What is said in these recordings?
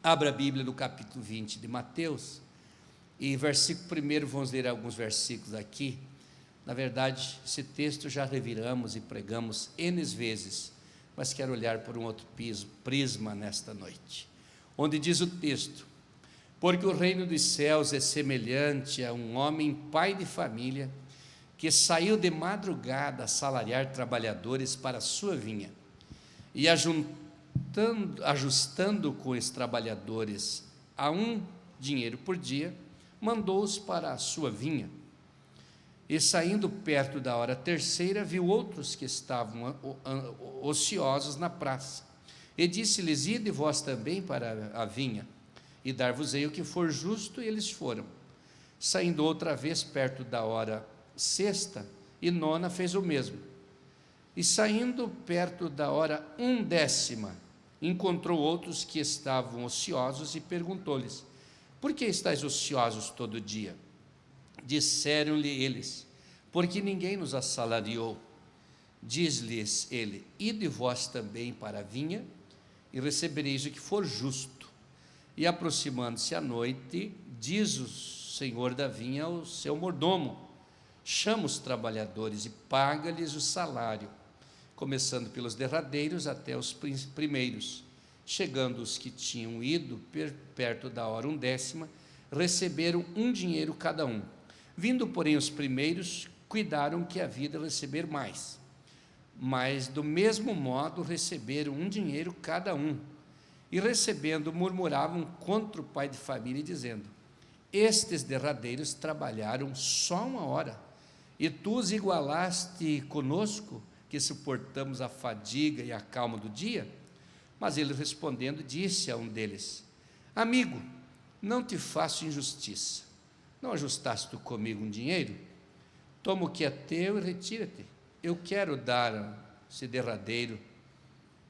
Abra a Bíblia no capítulo 20 de Mateus, e versículo 1, vamos ler alguns versículos aqui. Na verdade, esse texto já reviramos e pregamos N vezes, mas quero olhar por um outro prisma nesta noite, onde diz o texto: porque o reino dos céus é semelhante a um homem pai de família, que saiu de madrugada a salariar trabalhadores para a sua vinha, e ajustando com os trabalhadores a um dinheiro por dia, mandou-os para a sua vinha. E saindo perto da hora terceira, viu outros que estavam ociosos na praça, e disse-lhes: ide vós também para a vinha, e dar-vos-ei o que for justo. E eles foram. Saindo outra vez perto da hora sexta e nona, fez o mesmo. E saindo perto da hora 1ª, encontrou outros que estavam ociosos e perguntou-lhes: por que estáis ociosos todo dia? Disseram-lhe eles: porque ninguém nos assalariou. Diz-lhes ele: ide vós também para a vinha, e recebereis o que for justo. E aproximando-se a noite, diz o senhor da vinha ao seu mordomo: chama os trabalhadores e paga-lhes o salário, começando pelos derradeiros até os primeiros. Chegando os que tinham ido perto da hora 1ª, receberam um dinheiro cada um. Vindo, porém, os primeiros, cuidaram que havia de receber mais. Mas, do mesmo modo, receberam um dinheiro cada um. E, recebendo, murmuravam contra o pai de família, dizendo: estes derradeiros trabalharam só 1 hora, e tu os igualaste conosco, que suportamos a fadiga e a calma do dia? Mas ele, respondendo, disse a um deles: amigo, não te faço injustiça. Não ajustaste tu comigo um dinheiro? Toma o que é teu e retira-te. Eu quero dar esse derradeiro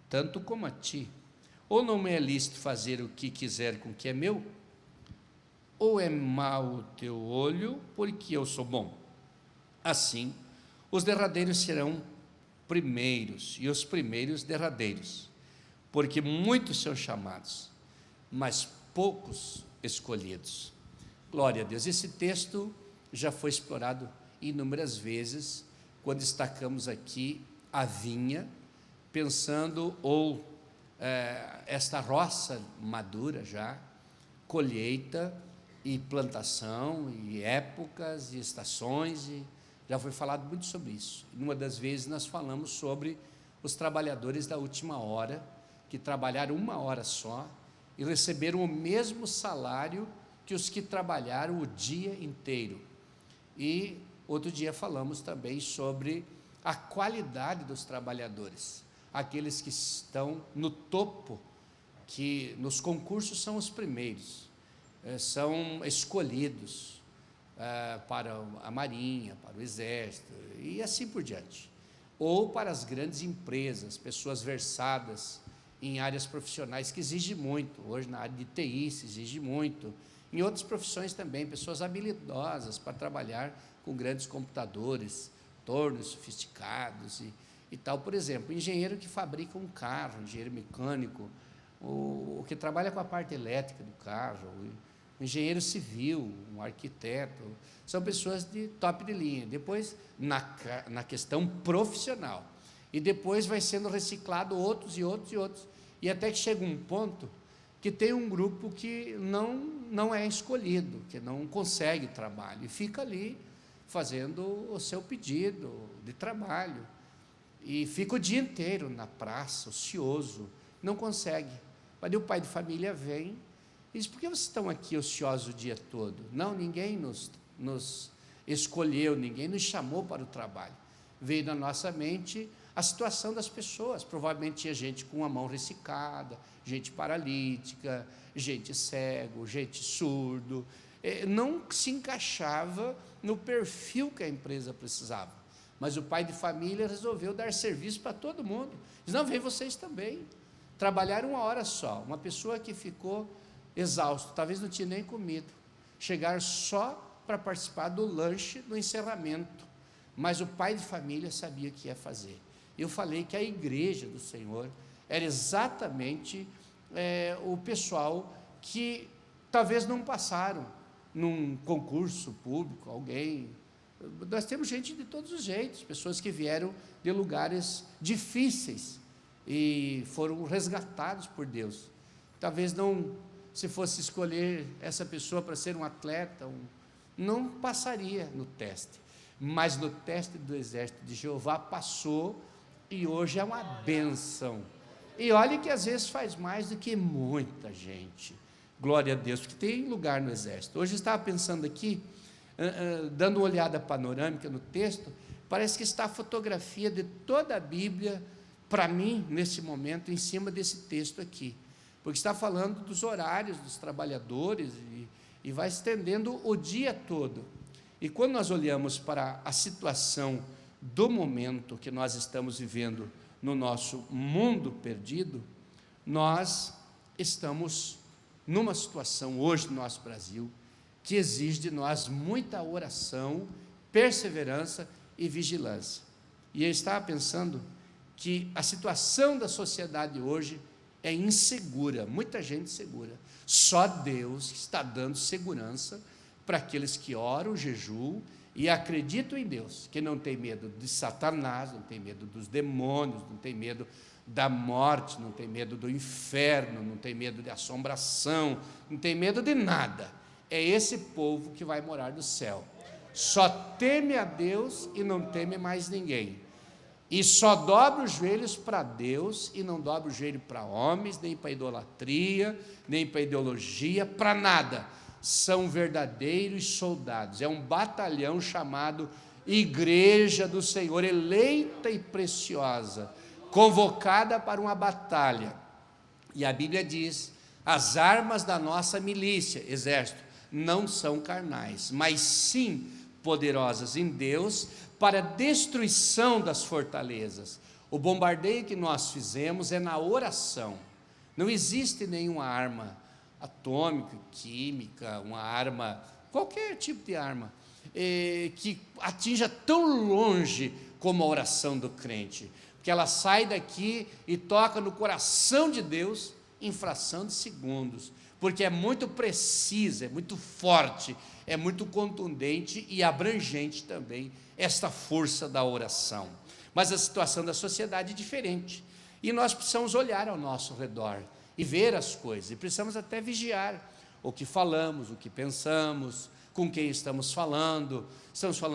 tanto como a ti. Ou não me é lícito fazer o que quiser com o que é meu? Ou é mau o teu olho, porque eu sou bom? Assim, os derradeiros serão primeiros, e os primeiros derradeiros, porque muitos são chamados, mas poucos escolhidos. Glória a Deus. Esse texto já foi explorado inúmeras vezes, quando destacamos aqui a vinha, pensando, esta roça madura já, colheita e plantação, e épocas e estações, e já foi falado muito sobre isso. Numa das vezes nós falamos sobre os trabalhadores da última hora, que trabalharam 1 hora só, e receberam o mesmo salário que os que trabalharam o dia inteiro. E outro dia falamos também sobre a qualidade dos trabalhadores, aqueles que estão no topo, que nos concursos são os primeiros, são escolhidos para a Marinha, para o Exército, e assim por diante. Ou para as grandes empresas, pessoas versadas em áreas profissionais que exigem muito. Hoje, na área de TI, se exige muito. Em outras profissões também, pessoas habilidosas para trabalhar com grandes computadores, tornos sofisticados e tal. Por exemplo, engenheiro que fabrica um carro, engenheiro mecânico, o que trabalha com a parte elétrica do carro, o engenheiro civil, um arquiteto, são pessoas de top de linha. Depois, na questão profissional, e depois vai sendo reciclado outros e outros e outros, e até que chega um ponto que tem um grupo que não é escolhido, que não consegue trabalho, e fica ali fazendo o seu pedido de trabalho, e fica o dia inteiro na praça, ocioso, não consegue. Mas o pai de família vem e diz: por que vocês estão aqui ociosos o dia todo? Não, ninguém nos escolheu, ninguém nos chamou para o trabalho. Veio na nossa mente a situação das pessoas. Provavelmente tinha gente com a mão ressecada, gente paralítica, gente cego, gente surdo. Não se encaixava no perfil que a empresa precisava. Mas o pai de família resolveu dar serviço para todo mundo. Diz: não, vem vocês também. Trabalharam 1 hora só. Uma pessoa que ficou exausto, talvez não tinha nem comido, chegar só para participar do lanche, do encerramento. Mas o pai de família sabia o que ia fazer. Eu falei que a igreja do Senhor era exatamente o pessoal que talvez não passaram num concurso público, alguém. Nós temos gente de todos os jeitos, pessoas que vieram de lugares difíceis e foram resgatados por Deus. Talvez não, se fosse escolher essa pessoa para ser um atleta, não passaria no teste, mas no teste do exército de Jeová passou, e hoje é uma bênção. E olha que às vezes faz mais do que muita gente, glória a Deus, porque tem lugar no exército. Hoje eu estava pensando aqui, dando uma olhada panorâmica no texto, parece que está a fotografia de toda a Bíblia, para mim, nesse momento, em cima desse texto aqui, porque está falando dos horários dos trabalhadores, e vai estendendo o dia todo. E quando nós olhamos para a situação do momento que nós estamos vivendo no nosso mundo perdido, nós estamos numa situação hoje no nosso Brasil que exige de nós muita oração, perseverança e vigilância. E eu estava pensando que a situação da sociedade hoje é insegura, muita gente insegura. Só Deus está dando segurança para aqueles que oram, jejuam e acreditam em Deus, que não tem medo de Satanás, não tem medo dos demônios, não tem medo da morte, não tem medo do inferno, não tem medo de assombração, não tem medo de nada. É esse povo que vai morar no céu. Só teme a Deus e não teme mais ninguém. E só dobra os joelhos para Deus e não dobra o joelho para homens, nem para idolatria, nem para ideologia, para nada. São verdadeiros soldados. É um batalhão chamado Igreja do Senhor, eleita e preciosa, convocada para uma batalha. E a Bíblia diz: as armas da nossa milícia, exército, não são carnais, mas sim poderosas em Deus para a destruição das fortalezas. O bombardeio que nós fizemos é na oração. Não existe nenhuma arma atômica, química, uma arma, qualquer tipo de arma, que atinja tão longe como a oração do crente, porque ela sai daqui e toca no coração de Deus em fração de segundos, porque é muito precisa, é muito forte, é muito contundente e abrangente também esta força da oração. Mas a situação da sociedade é diferente, e nós precisamos olhar ao nosso redor e ver as coisas, e precisamos até vigiar o que falamos, o que pensamos, com quem estamos falando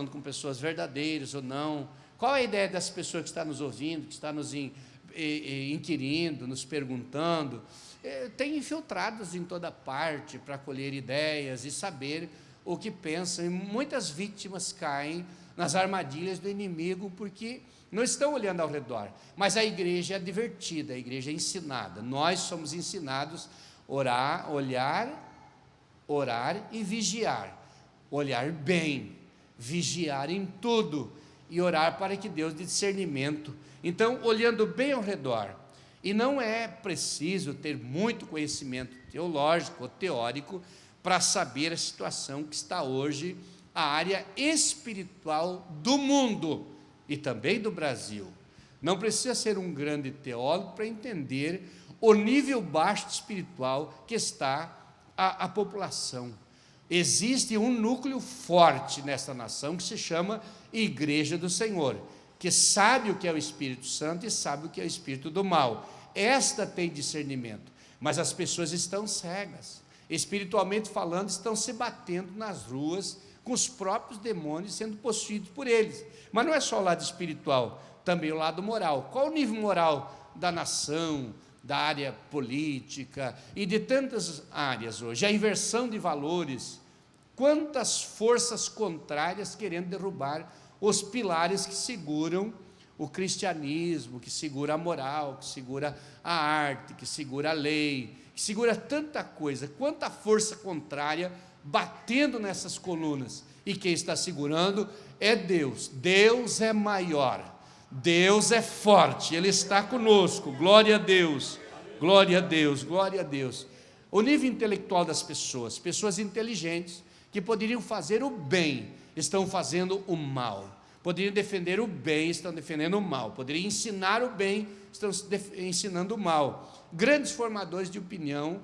com pessoas verdadeiras ou não, qual é a ideia das pessoas que estão nos ouvindo, que estão nos inquirindo, nos perguntando. Tem infiltrados em toda parte para colher ideias e saber o que pensam, e muitas vítimas caem nas armadilhas do inimigo, porque não estão olhando ao redor. Mas a igreja é advertida, a igreja é ensinada, nós somos ensinados a orar, orar e vigiar, olhar bem, vigiar em tudo, e orar para que Deus dê discernimento. Então, olhando bem ao redor, e não é preciso ter muito conhecimento teológico ou teórico para saber a situação que está hoje a área espiritual do mundo e também do Brasil. Não precisa ser um grande teólogo para entender o nível baixo espiritual que está a população. Existe um núcleo forte nesta nação que se chama Igreja do Senhor, que sabe o que é o Espírito Santo e sabe o que é o espírito do mal. Esta tem discernimento, mas as pessoas estão cegas, espiritualmente falando, estão se batendo nas ruas com os próprios demônios, sendo possuídos por eles. Mas não é só o lado espiritual, também o lado moral. Qual o nível moral da nação, da área política e de tantas áreas hoje? A inversão de valores, quantas forças contrárias querendo derrubar os pilares que seguram o cristianismo, que segura a moral, que segura a arte, que segura a lei, que segura tanta coisa, quanta força contrária batendo nessas colunas, e quem está segurando é Deus. Deus é maior, Deus é forte, Ele está conosco, glória a Deus, glória a Deus, glória a Deus. O nível intelectual das pessoas, pessoas inteligentes, que poderiam fazer o bem, estão fazendo o mal. Poderiam defender o bem, estão defendendo o mal. Poderiam ensinar o bem, estão ensinando o mal. Grandes formadores de opinião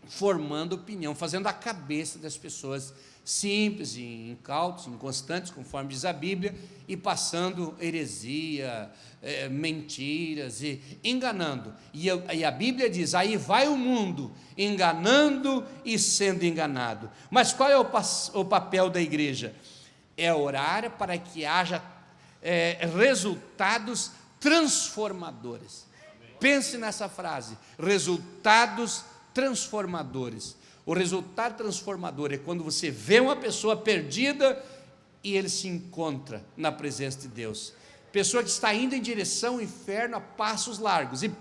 formando opinião, fazendo a cabeça das pessoas simples, incautos, inconstantes, conforme diz a Bíblia, e passando heresia, mentiras e enganando. E a Bíblia diz: aí vai o mundo enganando e sendo enganado. Mas qual é o papel da igreja? É orar para que haja resultados transformadores. Pense nessa frase: resultados transformadores. O resultado transformador é quando você vê uma pessoa perdida e ele se encontra na presença de Deus. Pessoa que está indo em direção ao inferno a passos largos e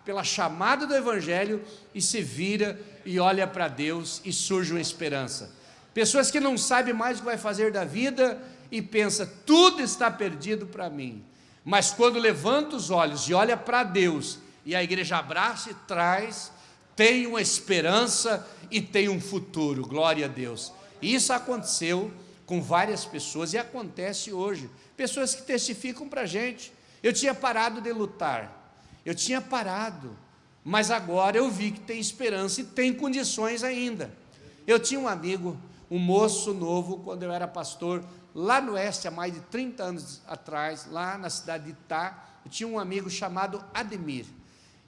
pela chamada do Evangelho e se vira e olha para Deus e surge uma esperança. Pessoas que não sabem mais o que vai fazer da vida e pensa: tudo está perdido para mim. Mas quando levanta os olhos e olha para Deus, e a igreja abraça e traz, tem uma esperança e tem um futuro, glória a Deus. E isso aconteceu com várias pessoas e acontece hoje. Pessoas que testificam para a gente: eu tinha parado de lutar, eu tinha parado, mas agora eu vi que tem esperança e tem condições ainda. Eu tinha um amigo, um moço novo, quando eu era pastor, lá no oeste, há mais de 30 anos atrás, lá na cidade de Itá, eu tinha um amigo chamado Ademir,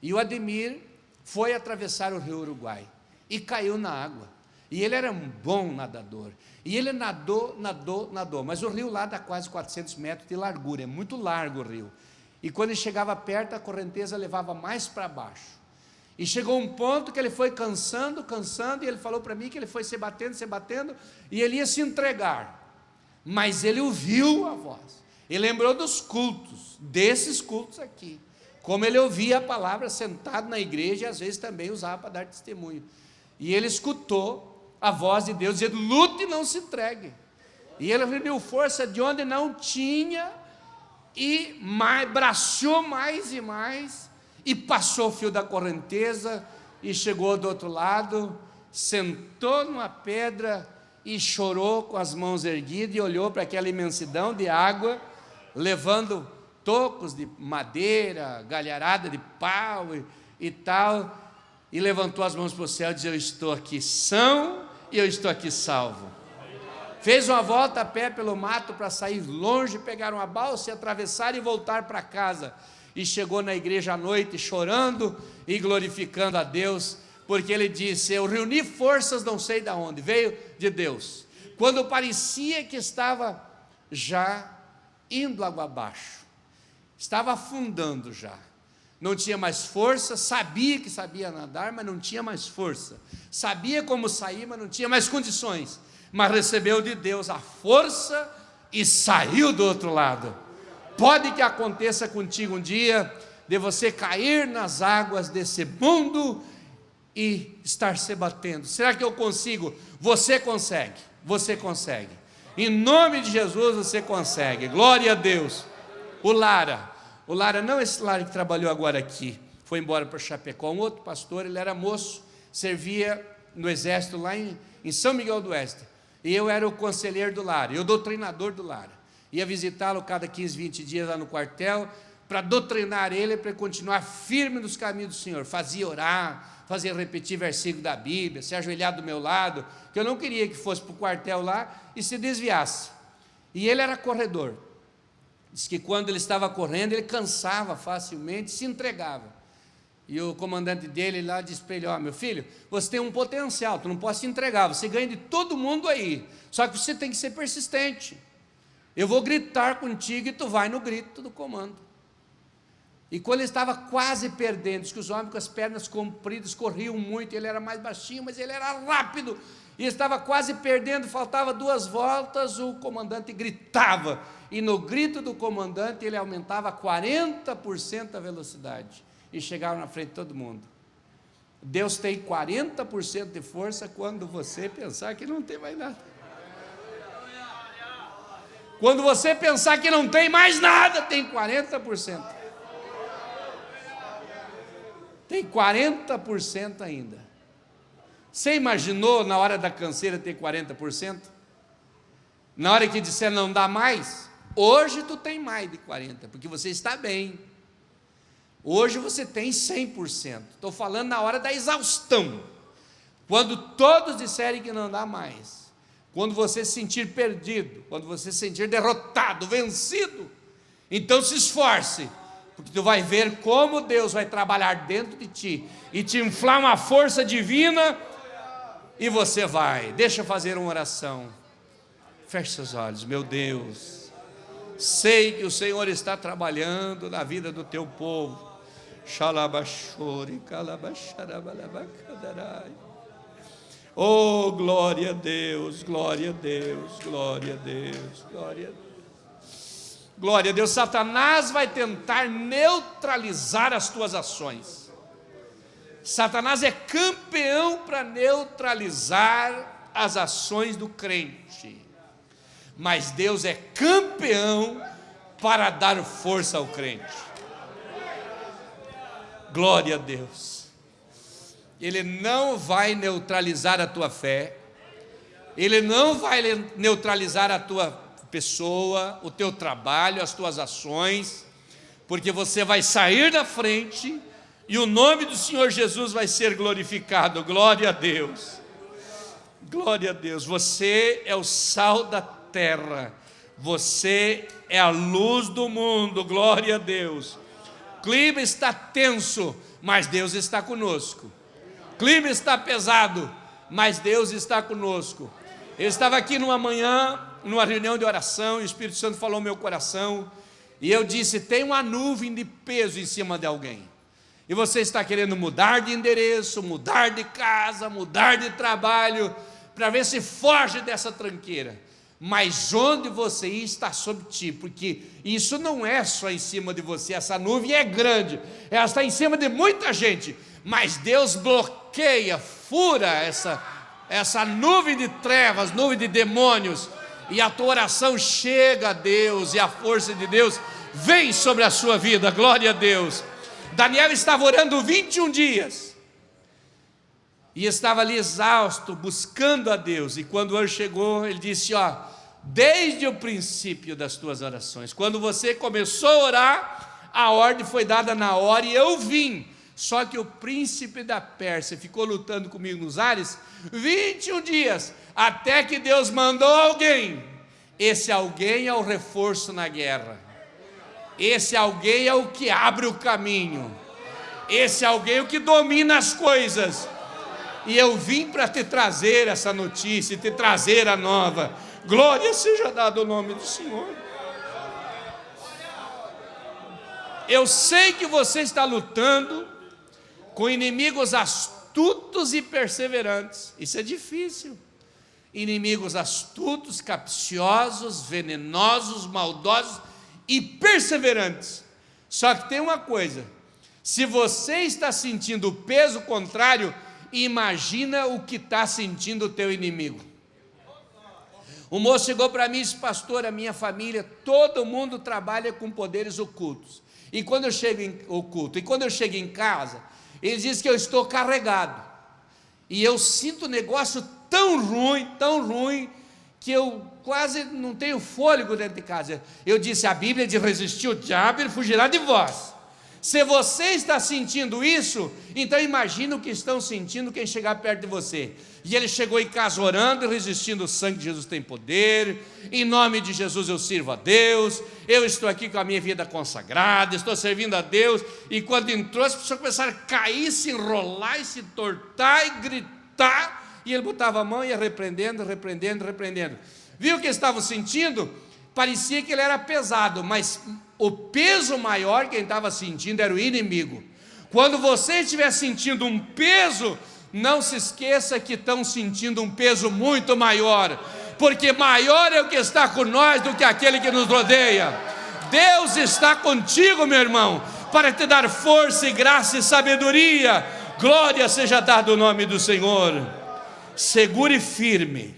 e o Ademir foi atravessar o rio Uruguai, e caiu na água, e ele era um bom nadador, e ele nadou, mas o rio lá dá quase 400 metros de largura, é muito largo o rio, e quando ele chegava perto, a correnteza levava mais para baixo, e chegou um ponto que ele foi cansando, e ele falou para mim que ele foi se batendo, e ele ia se entregar, mas ele ouviu a voz, e lembrou dos cultos, desses cultos aqui, como ele ouvia a palavra sentado na igreja, e às vezes também usava para dar testemunho, e ele escutou a voz de Deus dizendo: lute e não se entregue, e ele reuniu força de onde não tinha, e braçou mais e mais, e passou o fio da correnteza, e chegou do outro lado, sentou numa pedra, e chorou com as mãos erguidas, e olhou para aquela imensidão de água, levando tocos de madeira, galharada de pau e tal, e levantou as mãos para o céu e disse: eu estou aqui são e eu estou aqui salvo. Fez uma volta a pé pelo mato para sair longe, pegar uma balsa e atravessar e voltar para casa, e chegou na igreja à noite chorando e glorificando a Deus, porque ele disse: eu reuni forças não sei de onde, veio de Deus, quando parecia que estava já indo água abaixo, estava afundando já, não tinha mais força, sabia que sabia nadar, mas não tinha mais força, sabia como sair, mas não tinha mais condições, mas recebeu de Deus a força e saiu do outro lado. Pode que aconteça contigo um dia, de você cair nas águas desse mundo e estar se batendo. Será que eu consigo? Você consegue, em nome de Jesus você consegue, glória a Deus. O Lara, não esse Lara que trabalhou agora aqui, foi embora para Chapecó, um outro pastor, ele era moço, servia no exército lá em São Miguel do Oeste, e eu era o conselheiro do Lara, eu doutrinador do Lara, ia visitá-lo cada 15, 20 dias lá no quartel, para doutrinar ele, para ele continuar firme nos caminhos do Senhor, fazia orar, fazia repetir versículo da Bíblia, se ajoelhar do meu lado, que eu não queria que fosse para o quartel lá e se desviasse, e ele era corredor. Diz que quando ele estava correndo, ele cansava facilmente, se entregava. E o comandante dele lá disse para ele: ó, meu filho, você tem um potencial, tu não pode se entregar, você ganha de todo mundo aí, só que você tem que ser persistente. Eu vou gritar contigo e tu vai no grito do comando. E quando ele estava quase perdendo, diz que os homens com as pernas compridas corriam muito, ele era mais baixinho, mas ele era rápido, e estava quase perdendo, faltava 2 voltas, o comandante gritava, e no grito do comandante ele aumentava 40% a velocidade, e chegava na frente de todo mundo. Deus tem 40% de força quando você pensar que não tem mais nada. Quando você pensar que não tem mais nada, tem 40%. Tem 40% ainda. Você imaginou na hora da canseira ter 40%? Na hora que disser não dá mais, hoje tu tem mais de 40%, porque você está bem. Hoje você tem 100%. Estou falando na hora da exaustão. Quando todos disserem que não dá mais, quando você se sentir perdido, quando você se sentir derrotado, vencido, então se esforce, porque tu vai ver como Deus vai trabalhar dentro de ti e te inflar uma força divina, e você vai. Deixa eu fazer uma oração. Feche seus olhos. Meu Deus, sei que o Senhor está trabalhando na vida do teu povo. Xalabachore, calabacharabalabacarai. Oh, glória a Deus, glória a Deus, glória a Deus, glória a Deus. Glória a Deus. Satanás vai tentar neutralizar as tuas ações. Satanás é campeão para neutralizar as ações do crente. Mas Deus é campeão para dar força ao crente. Glória a Deus. Ele não vai neutralizar a tua fé, Ele não vai neutralizar a tua pessoa, o teu trabalho, as tuas ações, porque você vai sair da frente e o nome do Senhor Jesus vai ser glorificado. Glória a Deus, glória a Deus. Você é o sal da terra, você é a luz do mundo. Glória a Deus. O clima está tenso, mas Deus está conosco. O clima está pesado, mas Deus está conosco. Eu estava aqui numa manhã, numa reunião de oração, e o Espírito Santo falou no meu coração, e eu disse: tem uma nuvem de peso em cima de alguém, e você está querendo mudar de endereço, mudar de casa, mudar de trabalho, para ver se foge dessa tranqueira, mas onde você está sob ti, porque isso não é só em cima de você, essa nuvem é grande, ela está em cima de muita gente, mas Deus bloqueia, fura essa nuvem de trevas, nuvem de demônios, e a tua oração chega a Deus, e a força de Deus vem sobre a sua vida. Glória a Deus. Daniel estava orando 21 dias, e estava ali exausto, buscando a Deus, e quando o anjo chegou, ele disse: desde o princípio das tuas orações, quando você começou a orar, a ordem foi dada na hora, e eu vim. Só que o príncipe da Pérsia ficou lutando comigo nos ares 21 dias, até que Deus mandou alguém. Esse alguém é o reforço na guerra. Esse alguém é o que abre o caminho. Esse alguém é o que domina as coisas. E eu vim para te trazer essa notícia, te trazer a nova. Glória seja dada ao nome do Senhor. Eu sei que você está lutando com inimigos astutos e perseverantes. Isso é difícil. Inimigos astutos, capciosos, venenosos, maldosos e perseverantes. Só que tem uma coisa: se você está sentindo o peso contrário, imagina o que está sentindo o teu inimigo. O moço chegou para mim e disse: pastor, a minha família, todo mundo trabalha com poderes ocultos. E quando eu chego em casa, ele diz que eu estou carregado, e eu sinto um negócio tão ruim, que eu quase não tenho fôlego dentro de casa. Eu disse: a Bíblia diz: resistir o diabo, ele fugirá de vós. Se você está sentindo isso, então imagina o que estão sentindo quem chegar perto de você. E ele chegou em casa orando e resistindo: o sangue de Jesus tem poder, em nome de Jesus eu sirvo a Deus, eu estou aqui com a minha vida consagrada, estou servindo a Deus. E quando entrou, as pessoas começaram a cair, se enrolar e se tortar e gritar, e ele botava a mão e ia repreendendo. Viu o que estavam sentindo? Parecia que ele era pesado, mas o peso maior quem estava sentindo era o inimigo. Quando você estiver sentindo um peso, não se esqueça que estão sentindo um peso muito maior, porque maior é o que está com nós do que aquele que nos rodeia. Deus está contigo, meu irmão, para te dar força e graça e sabedoria. Glória seja dada ao nome do Senhor. Segure firme,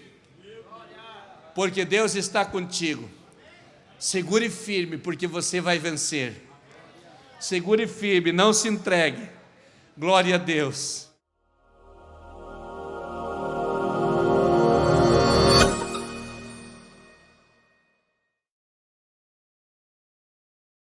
porque Deus está contigo. Segure firme, porque você vai vencer. Segure firme, não se entregue. Glória a Deus.